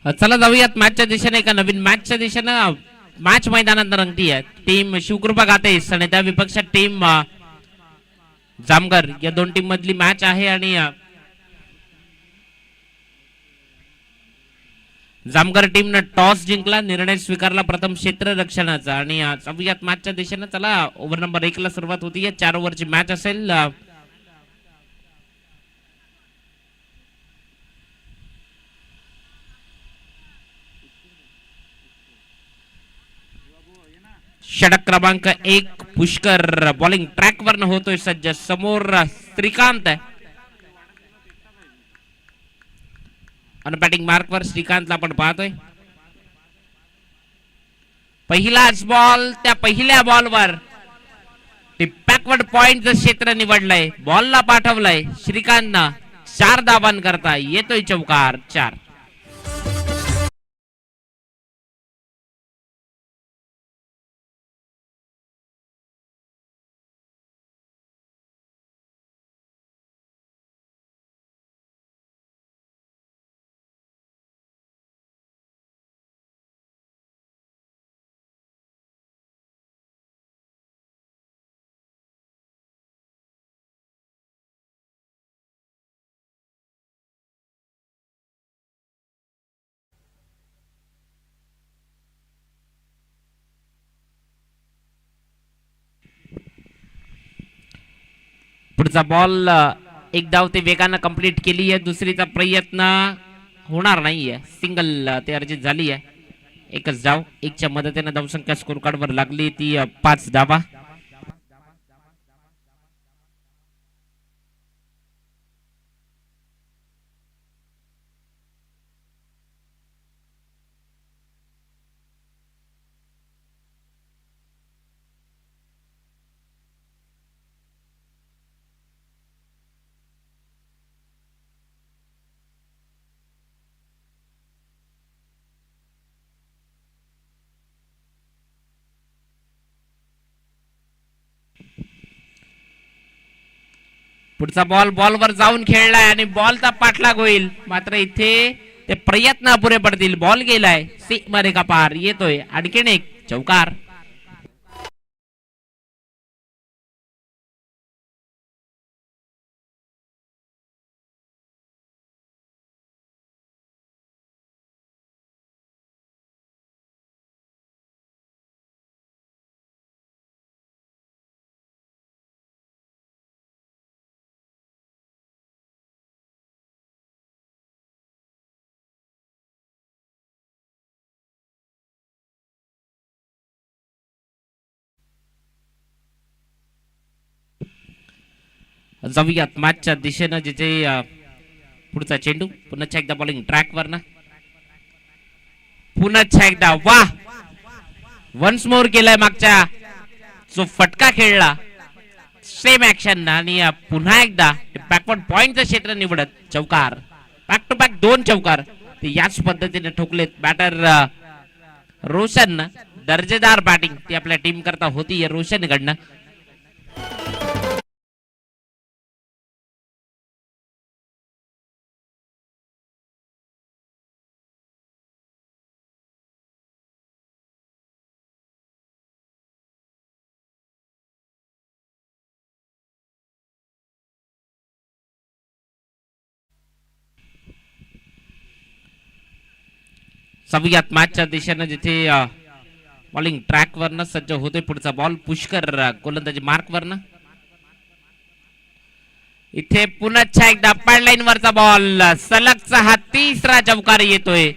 चला जाऊयात मॅचच्या दिशेने. एका नवीन मॅचच्या दिशेनं मॅच मैदानात रंगती आहे. टीम शिवकृपा गातेस आणि त्या विपक्षात टीम जामगर या दोन टीम मधली मॅच आहे. आणि जामगर टीमनं टॉस जिंकला, निर्णय स्वीकारला प्रथम क्षेत्ररक्षणाचा. आणि जाऊयात मॅचच्या दिशेनं. चला ओव्हर नंबर 1 ला सुरुवात होतीये. 4 ओव्हरची मॅच असेल. षटक क्रमांक 1 पुष्कर बॉलिंग ट्रॅक वर होतोय सज्ज. समोर श्रीकांत आहे आणि बॅटिंग मार्क वर श्रीकांतला आपण पाहतोय. पहिलाच बॉल, त्या पहिल्या बॉलवर बॅकवर्ड पॉइंटचं क्षेत्र निवडलंय, बॉलला पाठवलंय श्रीकांतनं. 4 धावांकरता येतोय चौकार. 4. पुढचा बॉल एक धाव ते वेगानं कंप्लीट केली आहे. दुसरीचा प्रयत्न होणार नाहीये. सिंगल ते अर्जित झाली आहे. एकच धाव. 1च्या मदतीने धावसंख्या स्कोर कार्ड वर लागली ती 5 धावा. पुढचा बॉल बॉलवर जाऊन खेळलाय आणि बॉलचा पाठलाग होईल. मात्र इथे ते प्रयत्न अपुरे पडतील. बॉल गेलाय मध्ये का पार. येतोय आणखीन एक चौकार. जाऊयात मॅचच्या दिशेनं. जिथे पुढचा चेंडू पुन्हा एकदा बॉलिंग ट्रॅक वर ना. पुन्हा एकदा वाह, वन्स मोर केलाय मागच्या जो फटका खेळला सेम ऍक्शन. आणि पुन्हा एकदा बॅकवर्ड पॉइंटचं क्षेत्र निवडत चौकार. बॅक टू बॅक 2 चौकार ते याच पद्धतीने ठोकलेत बॅटर रोशन. दर्जेदार बॅटिंग ती आपल्या टीम करता होती रोशन कडनं. जाऊयात मॅचच्या दिशेनं. जिथे बॉलिंग ट्रॅक वरनं सज्ज होतोय. पुढचा बॉल पुष्कर गोलंदाजी मार्क वरनं. इथे पुन्हा एकदा पॅड लाईन वरचा बॉल. सलगचा हा 3रा चौकार येतोय.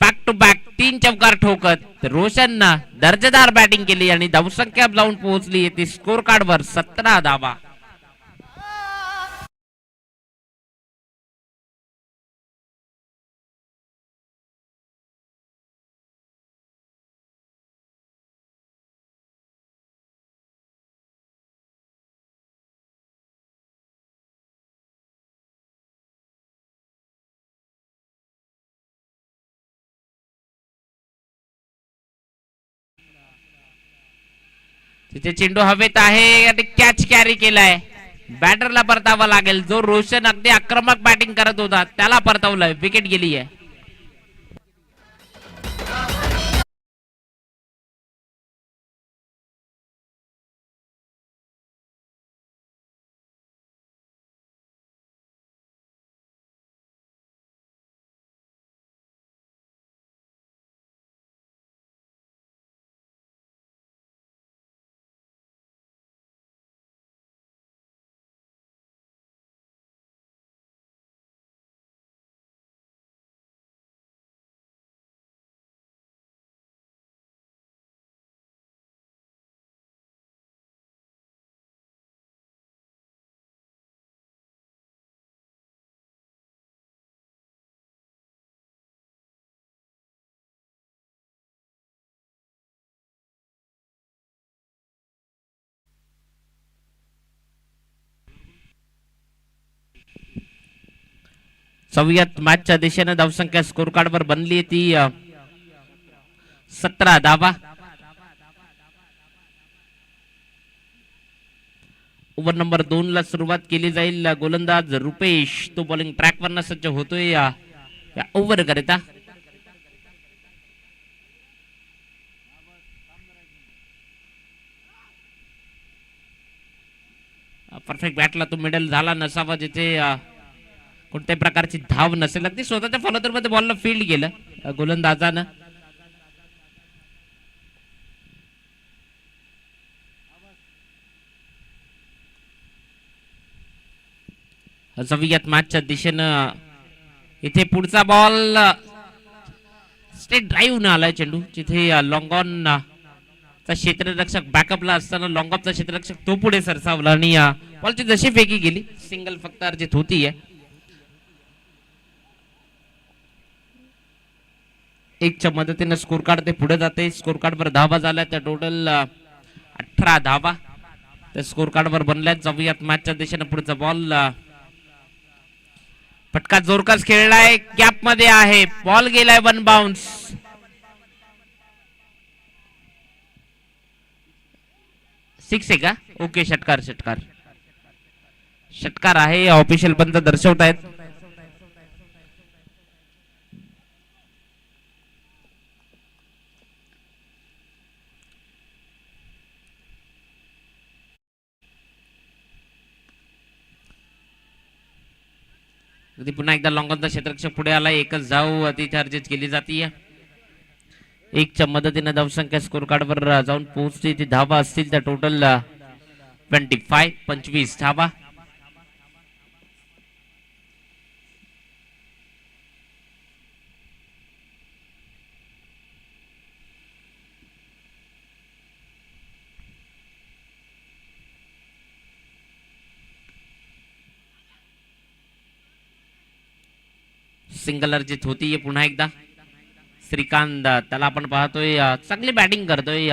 बॅक टू बॅक 3 चौकार ठोकत रोशननं दर्जेदार बॅटिंग केली आणि धावसंख्या जाऊन पोहोचली येते स्कोर कार्ड वर 17 धावा. तिथे चेंडू हवेत आहे आणि कॅच कॅरी केलाय. बॅटरला परतावा लागेल. जो रोशन अगदी आक्रमक बॅटिंग करत होता त्याला परतवलंय. विकेट गेली आहे. चौयात मॅचच्या दिशेने धावसंख्या स्कोर कार्ड वर बनली ती 17 धावा. ओव्हर नंबर 2 ला सुरुवात केली जाईल. गोलंदाज रुपेश तो बॉलिंग ट्रॅक वरनं सज्ज होतोय या ओव्हर करिता. परफेक्ट बॅटला तो मिडल झाला नसावा जिथे कोणत्याही प्रकारची धाव नसेल. अगदी स्वतःच्या फॉलोथ्रू मध्ये बॉलला फील्ड गेलं गोलंदाजानं. सवियात मॅचच्या दिशेनं इथे पुढचा बॉल स्ट्रेट ड्राईव्ह न आलाय चेंडू जिथे लॉंग ऑन चा क्षेत्ररक्षक बॅकअपला असताना लॉंग ऑफचा क्षेत्ररक्षक तो पुढे सरसावला आणि बॉलची जशी फेकी गेली सिंगल फक्त अर्जित होतीये. एकच्या मदतीने स्कोर कार्ड ते पुढे जाते. स्कोर कार्ड वर धावा झाल्या त्या टोटल 18 धावा त्या स्कोर कार्ड वर बनल्या. जाऊयात मॅचच्या दिशेने पुढचा बॉल फटका जोरकस खेळलाय गॅप मध्ये आहे. बॉल गेलाय वन बाउन्स. सिक्स आहे का? ओके षटकार षटकार षटकार आहे ऑफिशियल पंच दर्शवत आहेत. पुन्हा एकदा लॉंगॉनचा क्षेत्ररक्षक पुढे आला. एकच धाव तिथे अर्जित केली जाते. एकच्या मदतीने धावसंख्या स्कोर कार्ड वर जाऊन पोहोचते. ती धावा असतील त्या टोटल 25 धावा. सिंगल अर्जित होतीये पुन्हा एकदा. श्रीकांत त्याला आपण पाहतोय चांगली बॅटिंग करतोय.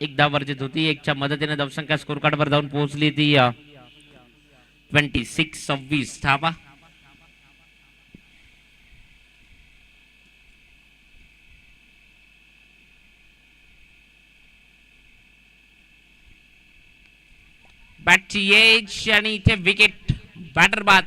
एक धाव अर्जित होती. एकच्या मदतीने धावसंख्या स्कोर कार्ड वर जाऊन पोहोचली ती 26 धावा. बॅटची एज आणि इथे विकेट. बॅटर बाद.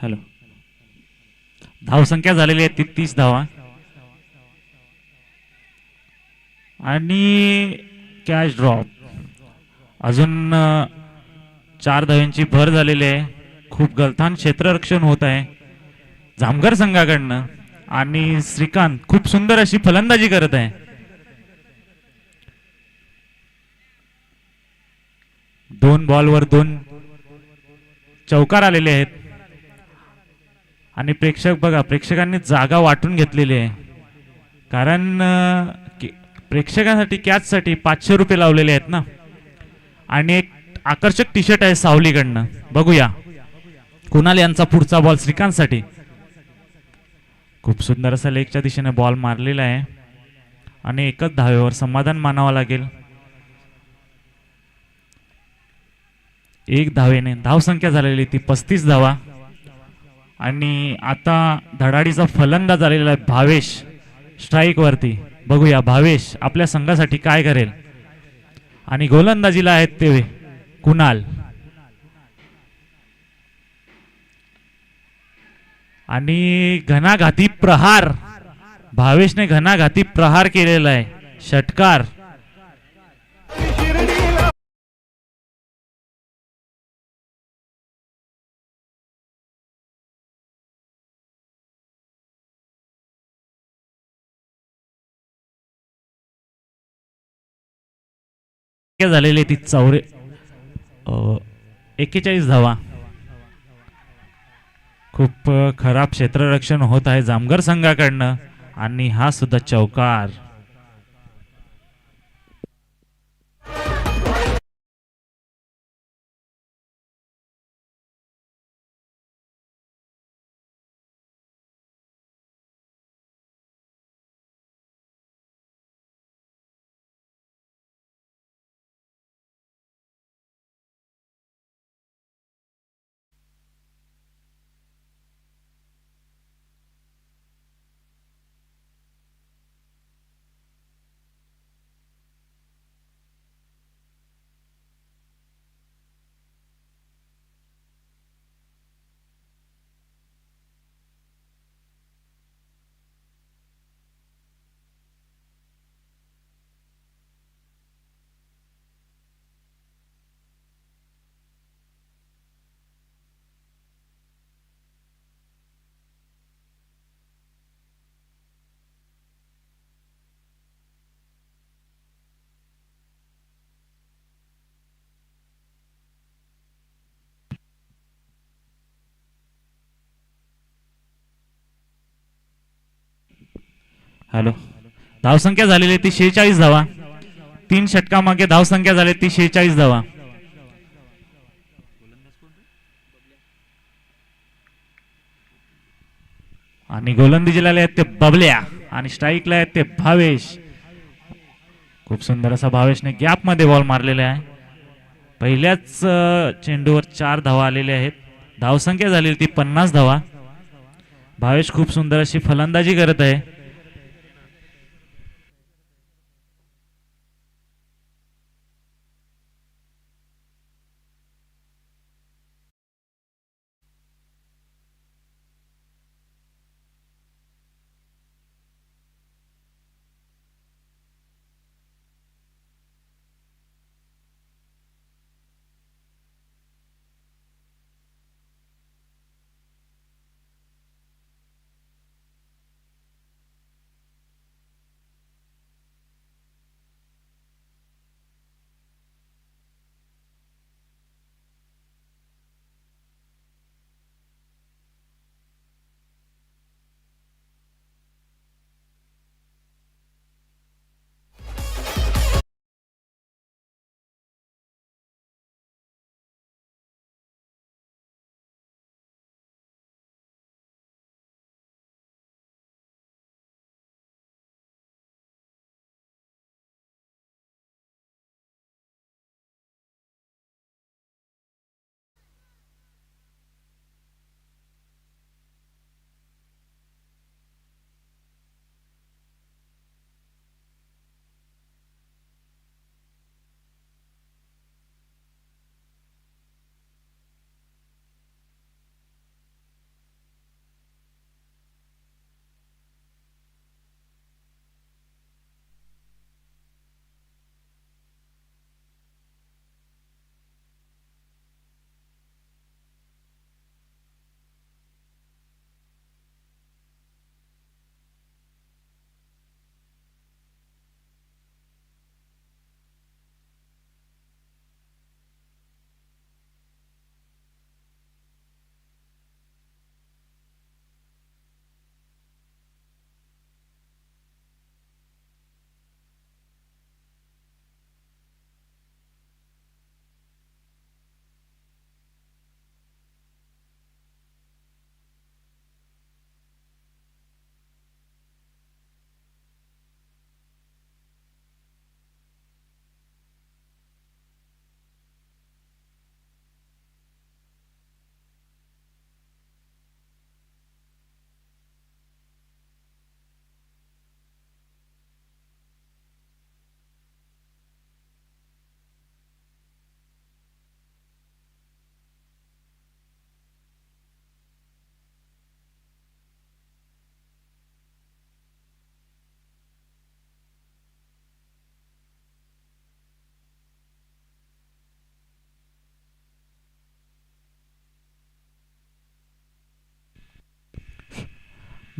हॅलो. धावसंख्या झालेली आहे 33 धावा आणि कॅच ड्रॉप. अजून 4 धावांची भर झालेली आहे. खूप गलथान क्षेत्ररक्षण होत आहे जामगर संघाकडनं आणि श्रीकांत खूप सुंदर अशी फलंदाजी करत आहे. दोन बॉलवर 2 चौकार आलेले आहेत आणि प्रेक्षक बघा प्रेक्षकांनी जागा वाटून घेतलेली आहे कारण प्रेक्षकांसाठी कॅचसाठी 500 रुपये लावलेले आहेत ना. आणि एक आकर्षक टी शर्ट आहे सावलीकडनं. बघूया कुणाल यांचा पुढचा बॉल श्रीकांतसाठी. खूप सुंदर असा लेगच्या दिशेने बॉल मारलेला आहे आणि एकच धावेवर समाधान मानावं लागेल. एक धावेने धावसंख्या झालेली ती 35 धावा. आणि आता धडाडीचा फलंदाज झालेला आहे भावेश स्ट्राईक वरती. बघूया भावेश आपल्या संघासाठी काय करेल. आणि गोलंदाजीला आहेत ते कुणाल. आणि घणाघाती प्रहार भावेशने घणाघाती प्रहार केलेला आहे. षटकार. झालेले ती 41 धावा. खूप खराब क्षेत्ररक्षण होत आहे जामगर संघाकडनं आणि हा सुद्धा चौकार. हॅलो. धावसंख्या झालेली ती 46 धावा. 3 षटकामागे धावसंख्या झाली ती 46 धावा. आणि गोलंदाजीला आहेत ते बबल्या आणि स्ट्राईकला आहेत ते भावेश. खूप सुंदर असा भावेशने गॅप मध्ये बॉल मारलेला आहे. पहिल्याच चेंडूवर 4 धावा आलेल्या आहेत. धावसंख्या झालेली ती 50 धावा. भावेश खूप सुंदर अशी फलंदाजी करत आहे.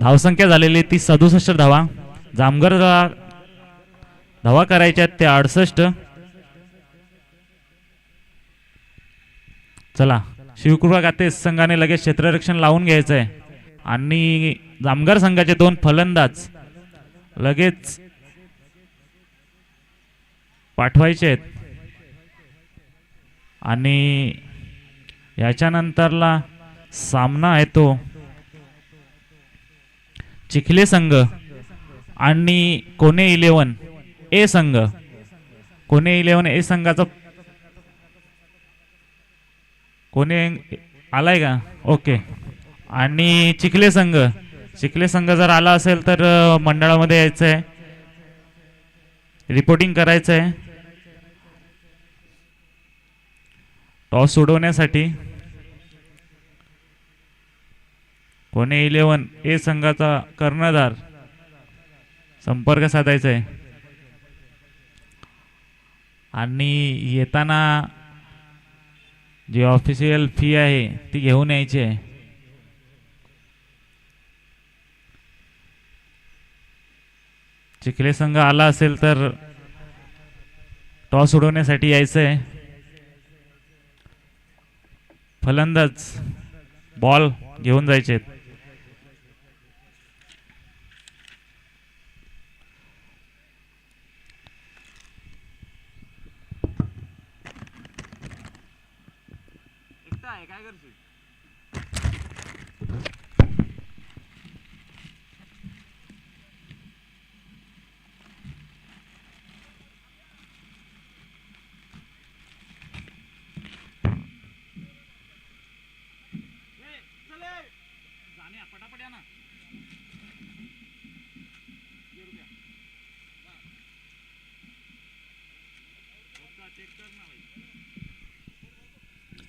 धावसंख्या झालेली ती 67 धावा. जामगरला धावा करायच्या आहेत त्या 68. चला, शिवकृपा गातेस संघाने लगेच क्षेत्ररक्षण लावून घ्यायचं आहे आणि जामगर संघाचे 2 फलंदाज लगेच पाठवायचे आहेत. आणि याच्यानंतरला सामना आहे तो चिखले संघ आणि कोणे 11 ए संघ. कोणे 11 ए संघाचा कोणे आलाय का? ओके. आणि चिखले संघ जर आला असेल तर मंडळामध्ये यायचं आहे, रिपोर्टिंग करायचं आहे टॉस सोडवण्यासाठी. कोणे 11 ए संघाचा कर्णधार संपर्क साधायचा आहे आणि येताना जी ऑफिशियल फी आहे ती घेऊन यायची आहे. चिखले संघ आला असेल तर टॉस उडवण्यासाठी यायचं आहे. फलंदाज बॉल घेऊन जायचे आहेत.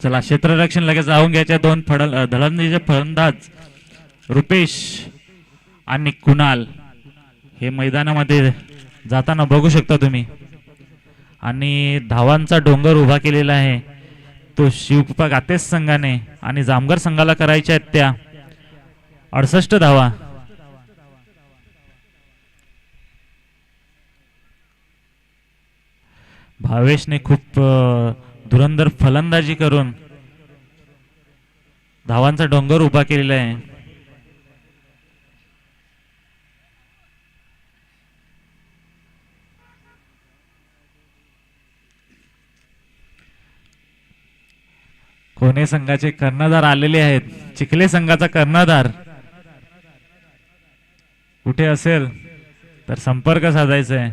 चला, क्षेत्ररक्षण लगेच जाऊन घ्यायच्या 2 धडंजीचे फलंदाज रुपेश आणि कुणाल हे मैदानामध्ये जाताना बघू शकता तुम्ही. आणि धावांचा डोंगर उभा केलेला आहे तो शिवकृपा गातेस संघाने आणि जामगर संघाला करायच्या आहेत त्या 68 धावा. भावेशने खूप धुरंधर फलंदाजी करून धावांचा डोंगर उभा केलेला आहे. कोणे संघाचे कर्णधार आलेले आहेत. चिखले संघाचा कर्णधार कुठे असेल तर संपर्क साधायचा आहे.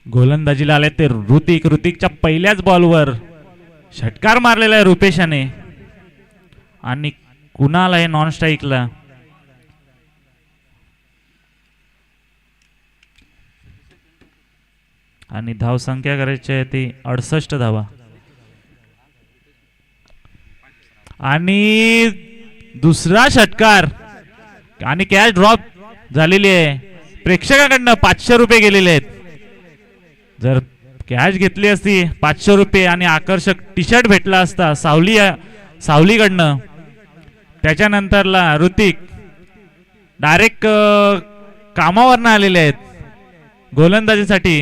गोलंदाजीला आले ते ऋतिकच्या पहिल्याच बॉलवर षटकार मारलेला आहे रुपेशाने आणि कुणाल आहे नॉन स्ट्राईकला. आणि धाव संख्या करायची आहे ती 68 धावा. आणि दुसरा षटकार आणि कॅच ड्रॉप झालेली आहे. प्रेक्षकाकडनं 500 रुपये गेलेले आहेत. जर कॅच घेतली असती 500 रुपये आणि आकर्षक टी शर्ट भेटला असता सावलीकडनं. त्याच्यानंतरला ऋतिक डायरेक्ट कामावरनं आलेले आहेत गोलंदाजीसाठी.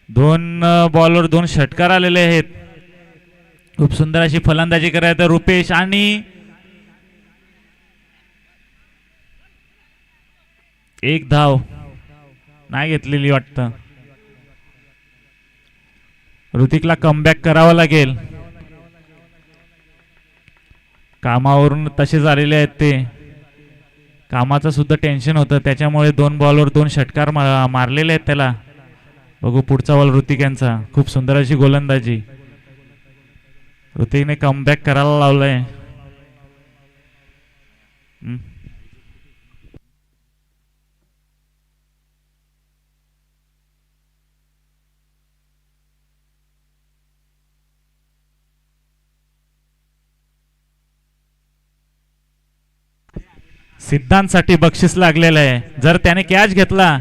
2 बॉलवर 2 षटकार आलेले आहेत. खूप सुंदर अशी फलंदाजी करायचं रुपेश आणि एक धाव नाही घेतलेली वाटतं. ऋतिकला कमबॅक करावं लागेल. कामावरून तसेच आलेले आहेत ते. कामाचं सुद्धा टेन्शन होतं, त्याच्यामुळे 2 बॉलवर 2 षटकार मारलेले आहेत त्याला. बघू पुढचा बॉल ऋतिक यांचा. खूप सुंदर अशी गोलंदाजी. ऋतिकने कमबॅक करायला लावलंय. सिद्धांतसाठी बक्षीस लागलेलं आहे. जर त्याने कॅच घेतला,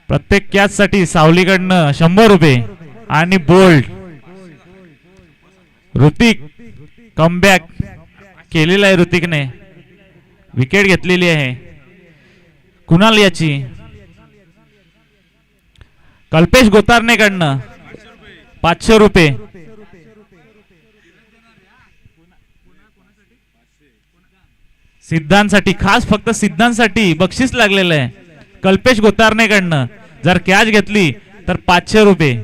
प्रत्येक कॅच साठी सावलीकडनं 100 रुपये आणि बोल्ड. ऋतिक कमबॅक केलेला आहे. ऋतिकने विकेट घेतलेली आहे. कुणाल याची कल्पेश गोतारनेकडनं 500 रुपये. सिद्धांतसाठी, खास फक्त सिद्धांतसाठी बक्षीस लागलेलं आहे कल्पेश गोतारनेकडनं. जर कॅच घेतली तर 500 रुपये.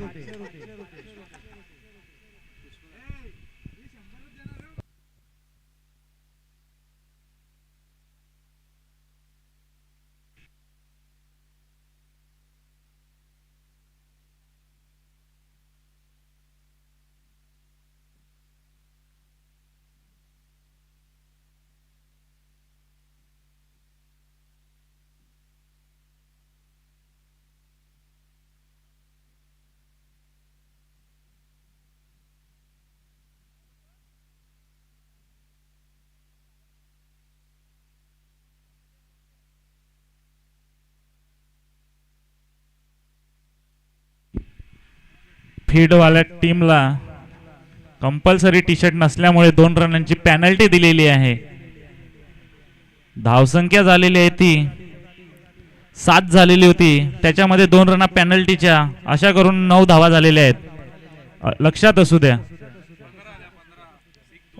फीडवाल्या टीमला कंपल्सरी टी शर्ट नसल्यामुळे 2 रनांची पॅनल्टी दिलेली आहे. धावसंख्या झालेली आहे ती 7 झालेली होती, त्याच्यामध्ये 2 रना पॅनल्टीच्या, अशा करून 9 धावा झालेल्या आहेत. लक्षात असू द्या.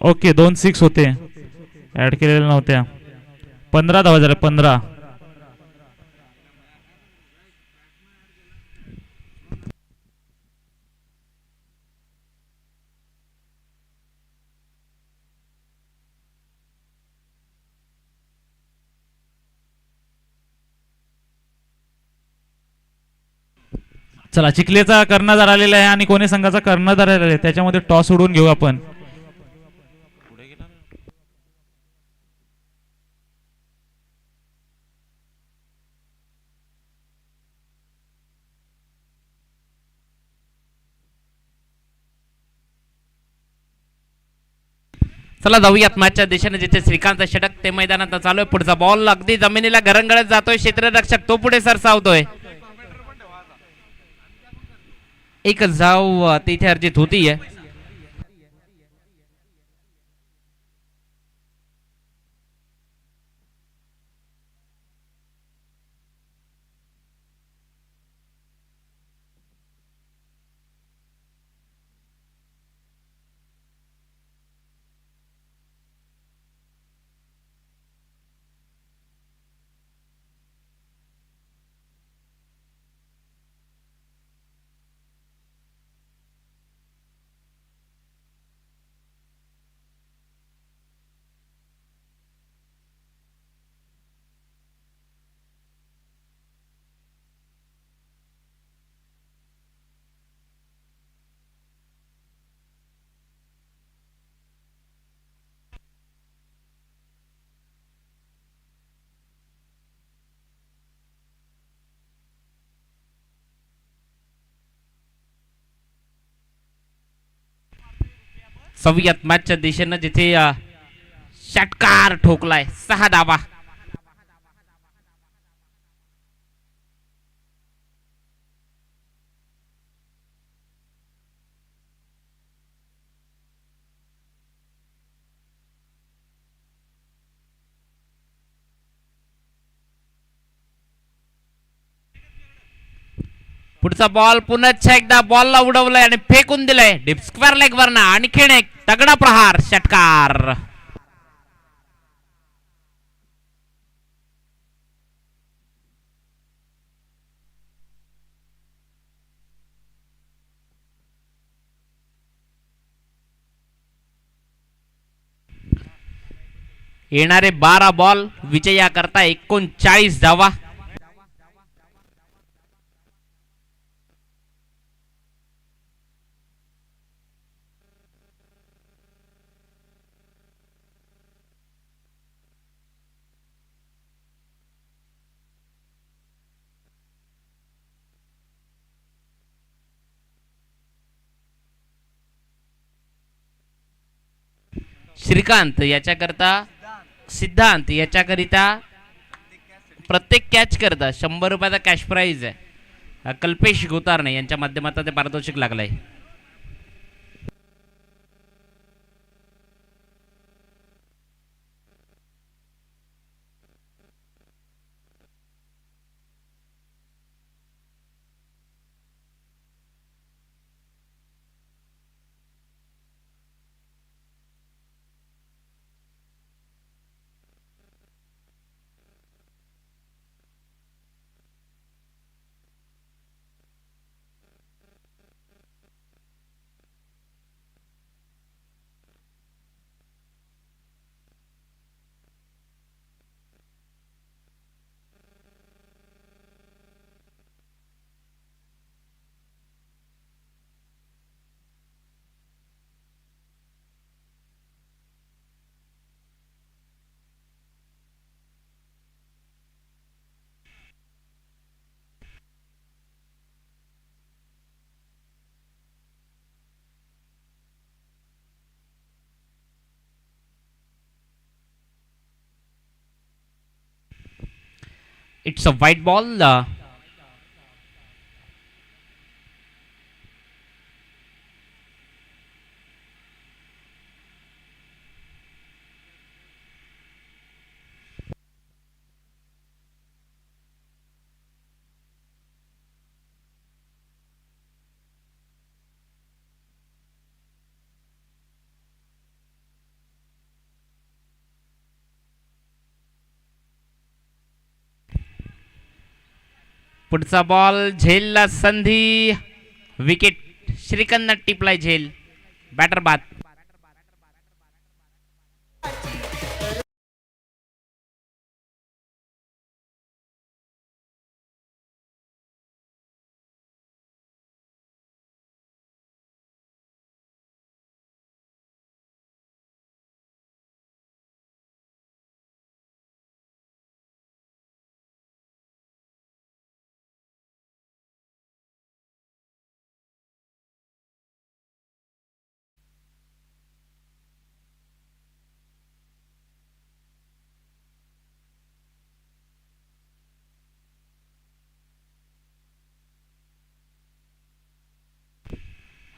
ओके, 2 6 होते, ऍड केलेल्या नव्हत्या. 15 धावा झाल्या. 15. चला, चिखलेचा कर्णधार आलेला आहे आणि कोणी संघाचा कर्णधार आलेला आहे. त्याच्यामध्ये टॉस उडून घेऊ आपण. चला जाऊयात मॅचच्या दिशेने. जिथे श्रीकांत षटक ते मैदानात चालू आहे. पुढचा बॉल अगदी जमिनीला घरंगळत जातोय. क्षेत्ररक्षक तो पुढे सरसावतोय. एक जाव तिथे अर्जित होती आहे. जाऊयात मॅचच्या दिशेने. जिथे षटकार ठोकलाय. 6 धावा. पुढचा बॉल पुन्हा एकदा बॉलला उडवलाय आणि फेकून दिलाय डीप स्क्वेअर लेग वरना. आणखीन एक तगडा प्रहार. षटकार. येणारे 12 बॉल विजयाकरता 39 धावा. श्रीकांत याच्याकरता सिद्धांत याच्याकरिता प्रत्येक कॅच करता 100 रुपयाचा कॅश प्राइज आहे. कल्पेश गोतारणे यांच्या माध्यमातून ते पारितोषिक लागलंय. It's a white ball. पुढचा बॉल झेलला संधी. विकेट. श्रीकांत टिपलाय झेल. बॅटर बाद.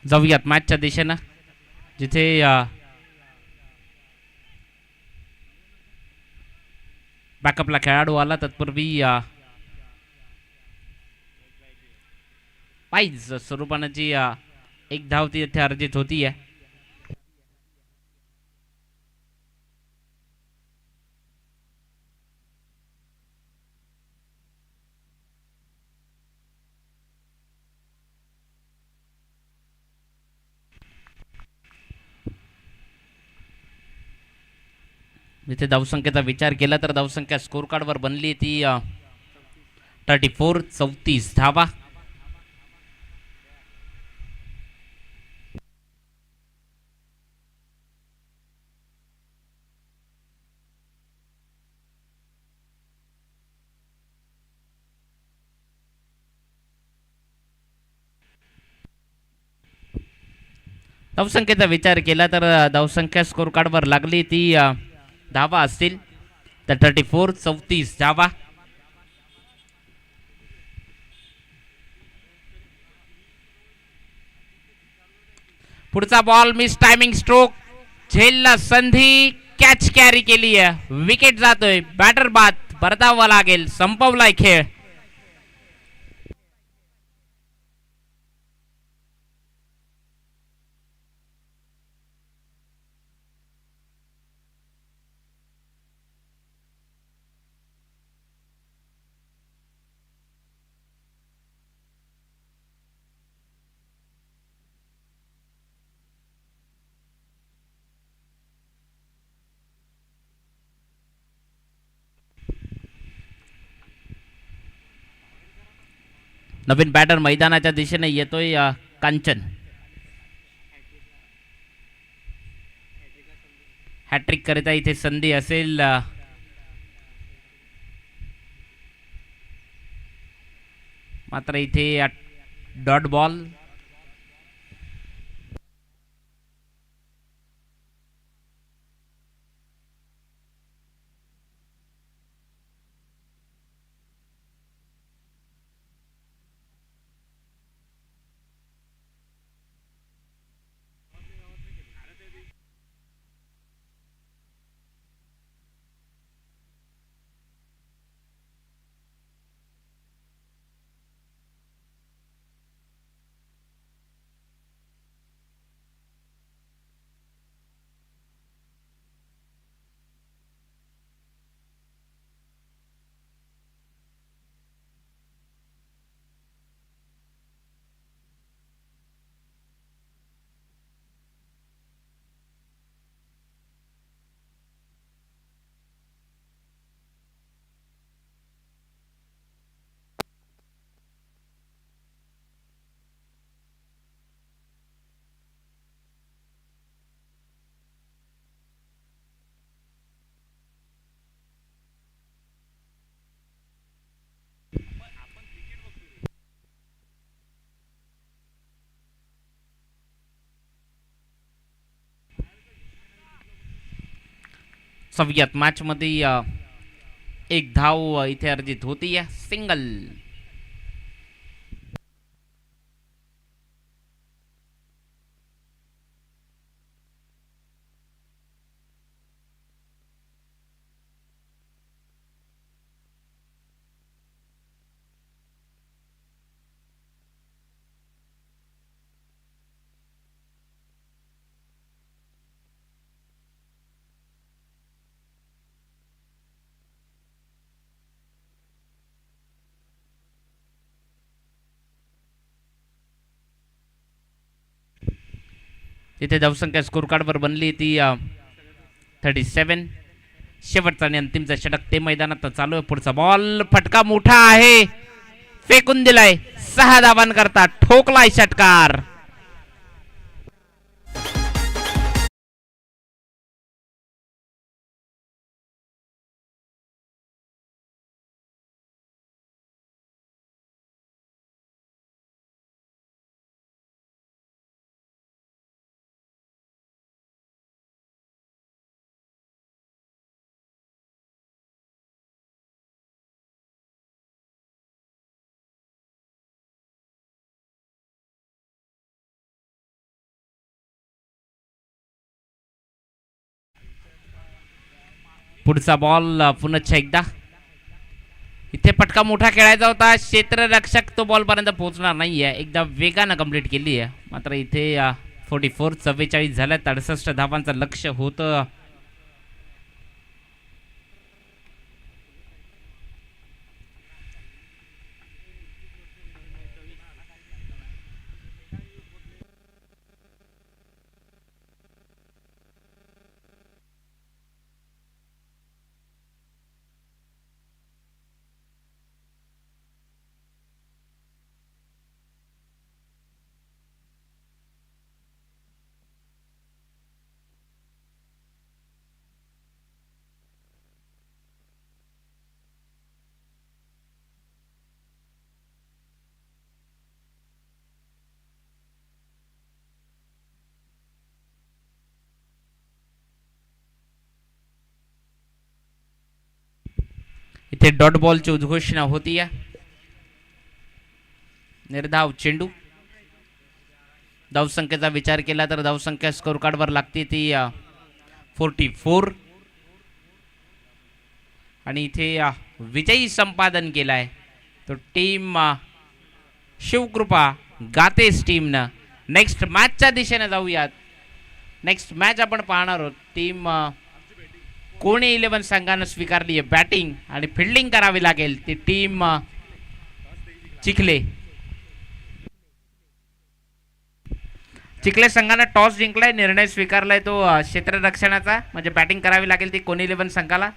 जाऊयात मॅचच्या दिशेनं जिथे बॅकअपला खेळाडू आला तत्पूर्वी पाहिज स्वरूपानं जी एक धाव ती इथे अर्जित होती आहे. इथे धावसंख्येचा विचार केला तर धावसंख्या स्कोर कार्डवर बनली ती 34 धावा. धावसंख्येचा विचार केला तर धावसंख्या स्कोर कार्डवर लागली ती धावा असतील तर 34 धावा. पुढचा बॉल मिस टायमिंग स्ट्रोक. झेलला संधी. कॅच कॅरी केली आहे. विकेट जातोय. बॅटर बाद. परतावा लागेल. संपवलाय खेळ. नवीन बॅटर मैदानाच्या दिशेने येतोय कांचन. हॅट्रिक करिता इथे संधी असेल. मात्र इथे डॉट बॉल. सव्यात मॅच मध्ये एक धाव इथे अर्जित होती आहे. सिंगल. तिथे धावसंख्या स्कोर कार्डवर बनली ती 37. शेवटचा आणि अंतिमचा षटक ते मैदानात चालू आहे. पुढचा बॉल फटका मोठा आहे, फेकून दिलाय. 6 धावांकरता ठोकलाय षटकार. पुढचा बॉल पुन्हा एकदा. इथे फटका मोठा खेळायचा होता. क्षेत्ररक्षक तो बॉल पर्यंत पोहोचणार नाहीये. एकदा वेगानं कंप्लीट केली आहे. मात्र इथे 44-44 झाल्या. 68 धावांचं लक्ष होतं. इथे डॉट बॉलची उद्घोषणा होती. निर्धाव चेंडू. धावसंख्येचा विचार केला तर धावसंख्या स्कोर कार्डवर लागते ती 44. आणि इथे विजयी संपादन केलाय तो टीम शिवकृपा गातेस टीमनं. नेक्स्ट मॅचच्या दिशेने जाऊयात. नेक्स्ट मॅच आपण पाहणार आहोत. टीम कोणी 11 संघानं स्वीकारली आहे बॅटिंग आणि फिल्डिंग करावी लागेल. ती टीम चिखले. चिखले संघानं टॉस जिंकलाय. निर्णय स्वीकारलाय तो क्षेत्ररक्षणाचा, म्हणजे बॅटिंग करावी लागेल ती कोणी 11 संघाला.